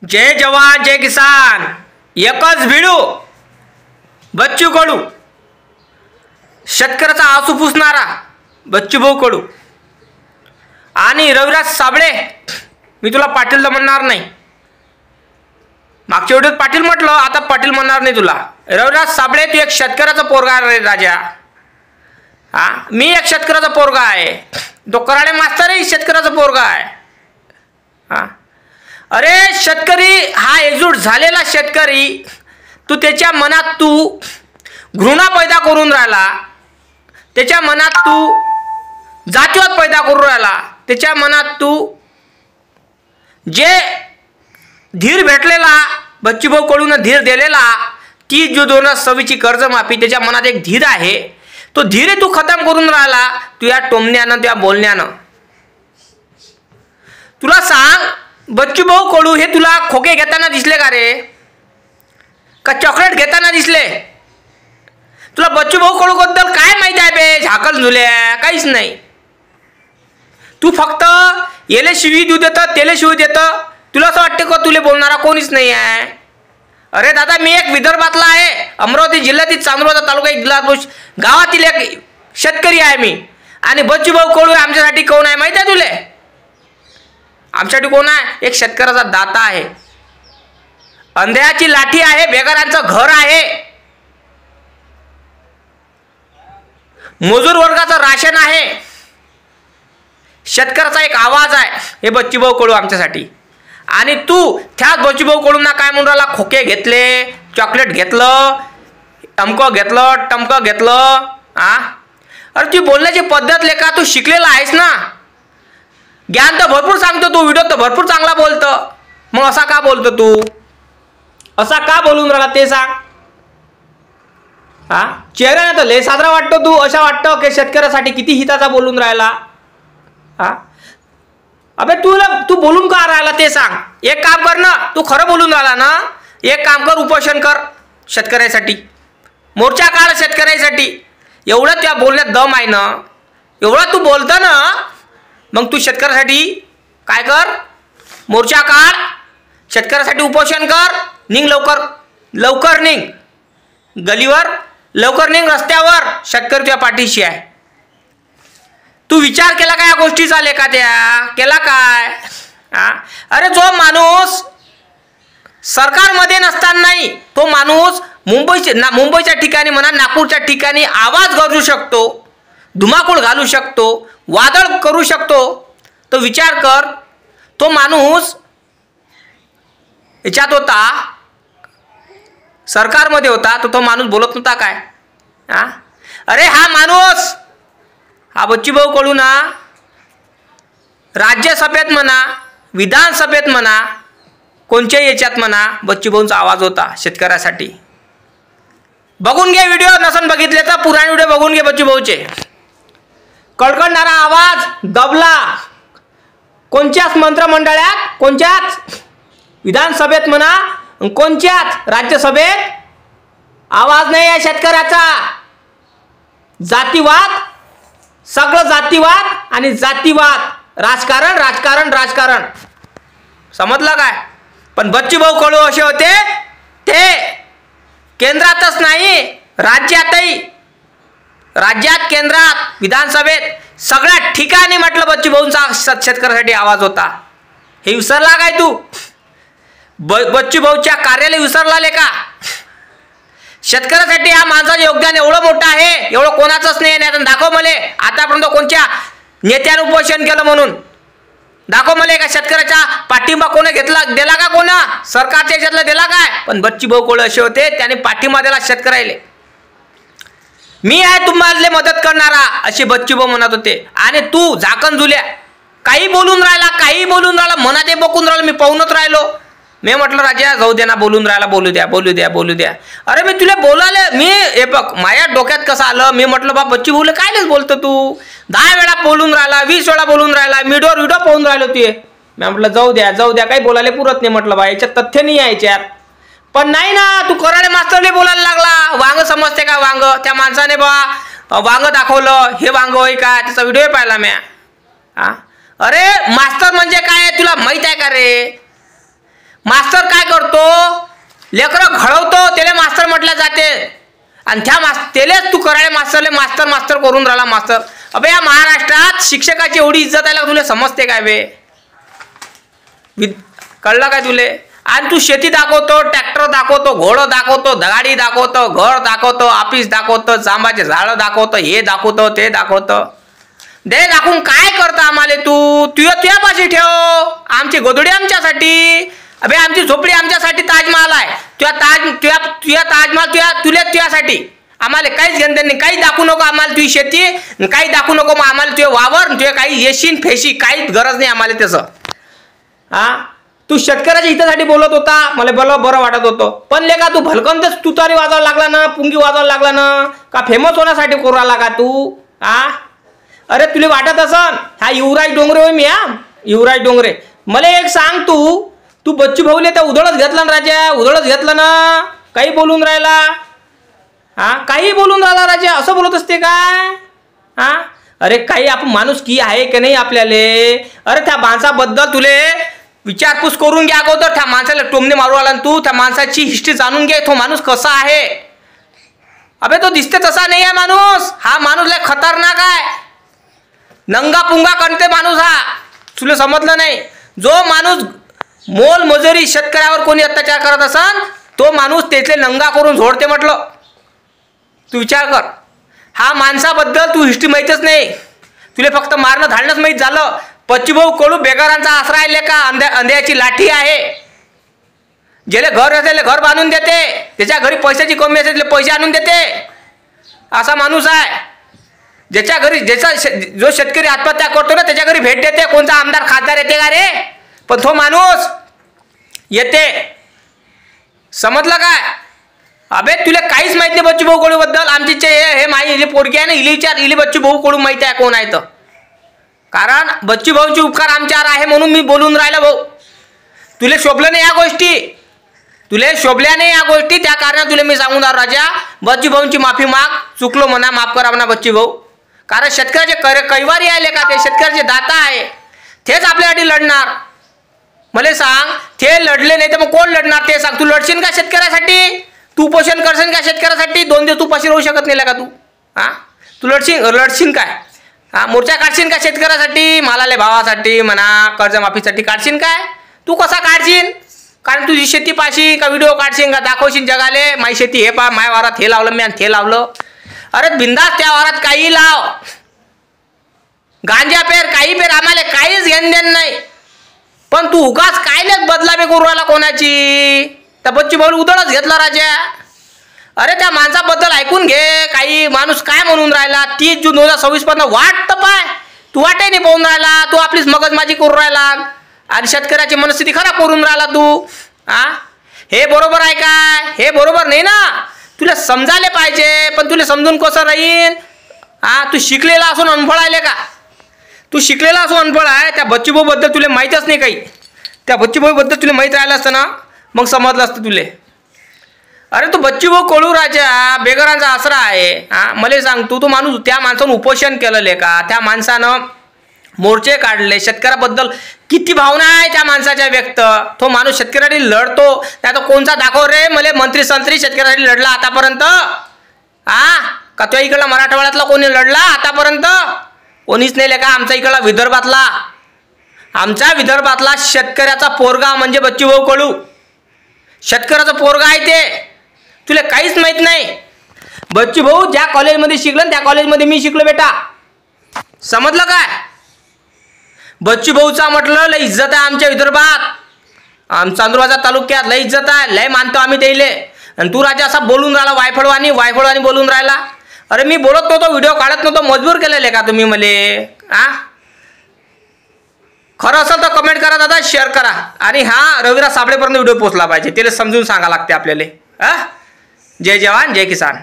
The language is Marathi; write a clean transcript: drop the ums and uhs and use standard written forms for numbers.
जय जवान जय किसान एकच भिडू बच्चू कडू शेतकऱ्याचा आसू पुसणारा बच्चूभाऊ कडू आणि रविराज साबळे। मी तुला पाटील तर म्हणणार नाही, मागच्या व्हिडिओत पाटील म्हटलं, आता पाटील म्हणणार नाही तुला। रविराज साबळे तू एक शेतकऱ्याचा पोरगा रे राजा। मी एक शेतकऱ्याचा पोरगा आहे, तो कराडे मास्तरही शेतकऱ्याचा पोरगा आहे। अरे शेतकरी हा एकजूट झालेला शेतकरी, तू त्याच्या मनात तू घृणा पैदा करून राहिला, त्याच्या मनात तू जातीवाद पैदा करून राहिला, त्याच्या मनात तू जे धीर भेटलेला बच्चूभाऊ कडून धीर दिलेला ती जो 2026ची कर्जमाफी, त्याच्या मनात एक धीर आहे, तो धीर तू खतम करून राहिला तू या टोमण्यानं त्या बोलण्यानं। तुला सांग बच्चूभाऊ कडू हे तुला खोके घेताना दिसले का रे, का चॉकलेट घेताना दिसले? तुला बच्चूभाऊ कडू बद्दल काय माहिती आहे बे? झाकल झुल्या काहीच नाही। तू फक्त येले शिवी देऊ देतं, तेले शिवी देतं। तुला असं वाटते का तुले बोलणारा कोणीच नाही आहे? अरे दादा, मी एक विदर्भातला आहे, अमरावती जिल्ह्यातील चांदोरा तालुका इगलास गावातील एक शेतकरी आहे मी। आणि बच्चूभाऊ कडू आमच्यासाठी कोण आहे माहिती आहे तुले? आमच्यासाठी कोण आहे? एक शेतकऱ्याचा दाता आहे, अंधळ्याची लाठी आहे, बेघरांचं घर आहे, मजूर वर्गाचं राशन आहे, शेतकऱ्याचा एक आवाज आहे हे बच्चूभाऊ कडू आमच्यासाठी। आणि तू त्याच बच्चूभाऊ कडूंना काय म्हणून राहिला? खोके घेतले, चॉकलेट घेतलं, टमकं घेतलं, टमकं घेतलं। अरे ती बोलण्याची पद्धत लेका तू शिकलेला आहेस ना, ज्ञान तर भरपूर सांगतो तू, व्हिडिओ तर भरपूर चांगला बोलतो, मग असा का बोलतो तू? असा का बोलून राहिला ते सांग। चेहऱ्याने तर लय साजरा वाटतो तू, अशा वाटतं की शेतकऱ्यासाठी किती हिताचा बोलून राहिला। अबे तू बोलून का राहिला ते सांग। एक काम कर ना, तू खरं बोलून राहिला ना, एक काम कर, उपोषण कर शेतकऱ्यासाठी, मोर्चा काढ शेतकऱ्यासाठी। एवढं त्या बोलण्यात दम आहे ना, एवढं तू बोलतं ना, मग तू शेतकऱ्यासाठी काय कर, मोर्चा काढ, शेतकऱ्यासाठी उपोषण कर, निघ लवकर, लवकर निघ गलीवर, लवकर निघ रस्त्यावर, शेतकरी तुझ्या पाठीशी आहे। तू विचार केला का या गोष्टीचा लेखा त्या केला काय? अरे जो माणूस सरकारमध्ये नसतानाही तो माणूस मुंबईच्या ठिकाणी म्हणा, नागपूरच्या ठिकाणी आवाज गरजू शकतो, धुमाकूळ घालू शकतो, वादळ करू शकतो। तो विचार कर, तो माणूस याच्यात होता, सरकारमध्ये होता, तो माणूस बोलत नव्हता काय? अरे हा माणूस, हा बच्चूभाऊ कडू ना, राज्यसभेत म्हणा, विधानसभेत म्हणा, कोणत्याही याच्यात म्हणा, बच्चूभाऊंचा आवाज होता शेतकऱ्यासाठी। बघून घे व्हिडिओ, नसन बघितले तर पुराणे व्हिडिओ बघून घे बच्चूभाऊचे। कडकडणारा आवाज दबला कोणत्याच मंत्रिमंडळात, कोणत्याच विधानसभेत म्हणा, कोणत्याच राज्यसभेत आवाज नाही आहे शेतकऱ्याचा। जातीवाद, सगळं जातीवाद आणि जातीवाद, राजकारण राजकारण राजकारण, समजलं काय? पण बच्चूभाऊ कडू असे होते, ते केंद्रातच नाही राज्यातही, राज्यात, केंद्रात, विधानसभेत, सगळ्या ठिकाणी म्हटलं बच्चूभाऊंचा शेतकऱ्यासाठी आवाज होता। हे विसरला काय तू? बच्चूभाऊच्या कार्यालय विसरला लेका? शेतकऱ्यासाठी हा माणसाचं योगदान एवढं मोठं आहे, एवढं कोणाचंच नाही। नाही दाखव मले आतापर्यंत कोणत्या नेत्यानं उपोषण केलं म्हणून दाखव मले, का शेतकऱ्याचा पाठिंबा कोणी घेतला, दिला का? कोणा सरकारच्या याच्यातला दिला काय? पण बच्चूभाऊ कडू असे होते, त्याने पाठिंबा दिला शेतकऱ्याला। मी आहे तुम्हाला मदत करणारा असे बच्चूभाऊ म्हणत होते। आणि तू झाकण झुल्या काही बोलून राहिला, काही बोलून राहिला, मनात हे बघून राहिलं, मी पाहूनच राहिलो। मी म्हटलं राजा जाऊ दे ना, बोलून राहिला, बोलू द्या बोलू द्या बोलू द्या। अरे मी तुला बोलायला, मी हे बघ माझ्या डोक्यात कसं आलं, मी म्हटलं बा बच्चूभाऊला कायलेच बोलतो तू, 10 वेळा बोलून राहिला, 20 वेळा बोलून राहिला, व्हिडिओ पाहून राहिलो तू। मी म्हटलं जाऊ द्या काही बोलायला पुरत नाही, म्हटलं बा याच्यात तथ्य नाही आहे याच्यात। पण नाही ना, तू कराडे मास्तरले बोलायला लागला, वांग समजते का वांग? त्या माणसाने बा वांग दाखवलं, हे वांग होय का? त्याचा व्हिडिओ पाहिला मी। अरे मास्तर म्हणजे काय तुला माहित आहे का रे? मास्तर लेकरं घडवतो त्याला मास्तर म्हटलं जाते आणि त्यालाच तू करायला मास्तरले मास्तर मास्तर करून राहिला मास्तर. अबे या महाराष्ट्रात शिक्षकाची एवढी इज्जत आहे का तुला समजते काय बे? कळलं काय तुले? आणि तू शेती दाखवतो, ट्रॅक्टर दाखवतो, घोडं दाखवतो, गाडी दाखवतो, घर दाखवतो, ऑफिस दाखवतो, जांबाचे झाडं दाखवतो, हे दाखवतो ते दाखवतो. दे दाखवून काय करतं आम्हाला तू? तुझ्या पाशी ठेव. आमची गोधडी आमच्यासाठी, अबे आमची झोपडी आमच्यासाठी ताजमहाल आहे. तुझ्या ताजमहाल तुझ्यासाठी. आम्हाला काहीच घेणं नाही. काही दाखवू नको आम्हाला तुझी शेती, काही दाखवू नको मग आम्हाला तुझे वावर, तुझे काही येशीन फेशी, काहीच गरज नाही आम्हाला त्याचं. हा तू शेतकऱ्याच्या हितासाठी बोलत होता, मला बरं वाटत होतं. पण लेका तू भलकंतच तुतारी वाजवायला लागला ना, पुंगी वाजवायला लागला ना, का फेमस होण्यासाठी करू राहिला का तू? हा अरे तुला वाटत असन हा युवराज डोंगरे होय मी. युवराज डोंगरे, मला एक सांग, तू बच्चू भाऊले त्या उधळच घेतला ना राजा, उधळच घेतलं ना, काही बोलून राहिला. काही बोलून राहिला राजा, असं बोलत असते काय? अरे काही आपण माणूस की आहे की नाही आपल्याला? अरे त्या माणसाबद्दल तुले विचारपूस करून घ्या अगोदर. त्या माणसाला टोमणे मारू आला तू, त्या माणसाची हिस्ट्री जाणून घे, तो माणूस कसा आहे. अबे तो दिसते तसा नाही आहे माणूस. हा माणूस लय खतरनाक आहे, नंगा पुंगा करते माणूस हा. तुला समजलं नाही? जो माणूस मोल मजुरी शेतकऱ्यावर कोणी अत्याचार करत असन तो माणूस त्याचे नंगा करून झोडते म्हटलं. तू विचार कर. हा माणसाबद्दल तू हिस्ट्री माहीतच नाही. तुला फक्त मारणं धाडणंच माहीत झालं. बच्चूभाऊ कडू बेगारांचा आसरा आहे का? अंध्याची लाठी आहे. ज्याला घर असेल घर बांधून देते, त्याच्या घरी पैशाची कमी असेल पैसे आणून देते, असा माणूस आहे. ज्याच्या घरी जो शेतकरी आत्महत्या करतो ना त्याच्या घरी भेट देते. कोणता आमदार खासदार येते का रे? पण तो माणूस येते. समजलं काय? अबे तुला काहीच माहित नाही बच्चूभाऊ कडू बद्दल. आमची हे माई पोरगी आहे ना, इली विचार, इली बच्चूभाऊ कडू माहिती आहे कोण आहे तर. कारण बच्चूभाऊचे उपकार आमच्यावर आहे म्हणून मी बोलून राहिलो भाऊ. तुला शोभलं नाही या गोष्टी, तुला शोभल्या नाही या गोष्टी, त्या कारणाने तुला मी सांगून राहिलो राजा, बच्चूभाऊंची माफी माग. चुकलो म्हणा, माफ करा म्हणा बच्चूभाऊ. कारण शेतकऱ्याचे कैवारी आले का, ते शेतकऱ्याचे दाता आहे, तेच आपल्यासाठी लढणार. मला सांग, ते लढले नाही तर मग कोण लढणार ते सांग. तू लढशील का शेतकऱ्यासाठी? तू उपोषण करशील का शेतकऱ्यासाठी? 2 दिवस तू पाशी राहू शकत नाही का तू? तू लढशील काय? मोर्चा काढशील का शेतकऱ्यासाठी, मालाले भावासाठी म्हणा, कर्जमाफीसाठी काढशील काय? तू कसा काढशील? कारण तुझी शेती पाशी का व्हिडिओ काढशील का दाखवशील जगाले, माई शेती हे पा, माय वारात हे लावलं, मी ते लावलं. अरे बिंदास त्या वारात काही लाव, गांजा पेर, काही पेर, आम्हाला काहीच घेणं देणं नाही. पण तू उगाच काय नाही बदलामी करू राहिला कोणाची. त्या बच्चूभाऊ उधळच घेतला राजा. अरे त्या माणसाबद्दल ऐकून घे, काही माणूस काय म्हणून राहिला. 30 जून 2026 पासून वाट तर पाय, तू वाटही नाही पाहून राहिला. तू आपलीच मगजमाजी करून राहिला आणि शेतकऱ्याची मनस्थिती खराब करून राहिला तू. हे बरोबर आहे काय? हे बरोबर नाही ना. तुला समजायला पाहिजे, पण तुला समजून कसं राहील? तू शिकलेला असून अनफळ आहे का? तू शिकलेला असून अनफळ आहे. त्या बच्चूभाऊ बद्दल तुला माहीतच नाही काही. त्या बच्चूभाऊ बद्दल तुला माहीत राहिलं असतं ना, मग समजलं असतं तुले. अरे तू बच्चूभाऊ कडू राजा बेघरांचा आसरा आहे. मला सांग, तू माणूस, त्या माणसानं उपोषण केलेलं का? त्या माणसानं मोर्चे काढले, शेतकऱ्याबद्दल किती भावना आहे त्या माणसाच्या व्यक्त. तो माणूस शेतकऱ्यासाठी लढतो. त्याचा कोणचा दाखव रे मला मंत्री संत्री शेतकऱ्यासाठी लढला आतापर्यंत? का तो इकडला मराठवाड्यातला कोणी लढला आतापर्यंत? कोणीच नाही का. आमचा इकडला विदर्भातला शेतकऱ्याचा पोरगा म्हणजे बच्चूभाऊ कडू. शेतकऱ्याचा पोरगा आहे ते. तुला काहीच माहित नाही. बच्चूभाऊ ज्या कॉलेजमध्ये शिकलं त्या कॉलेजमध्ये मी शिकलो बेटा. समजलं काय? बच्चूभाऊचा म्हटलं लय इज्जत आहे आमच्या विदर्भात, चांदुरबाजार तालुक्यात लय इज्जत आहे, लय मानतो आम्ही त्याले. आणि तू राजा असा बोलून राहिला, वायफळवाणी बोलून राहिला. अरे मी बोलत नव्हतो, व्हिडिओ काढत नव्हतो, मजबूर केलेले का तुम्ही मले? खरं असेल तर कमेंट करा दादा, शेअर करा. आणि रविराज साबळेपर्यंत व्हिडिओ पोहोचला पाहिजे, त्याला समजून सांगा लागते आपल्याला. जय जवान जय किसान.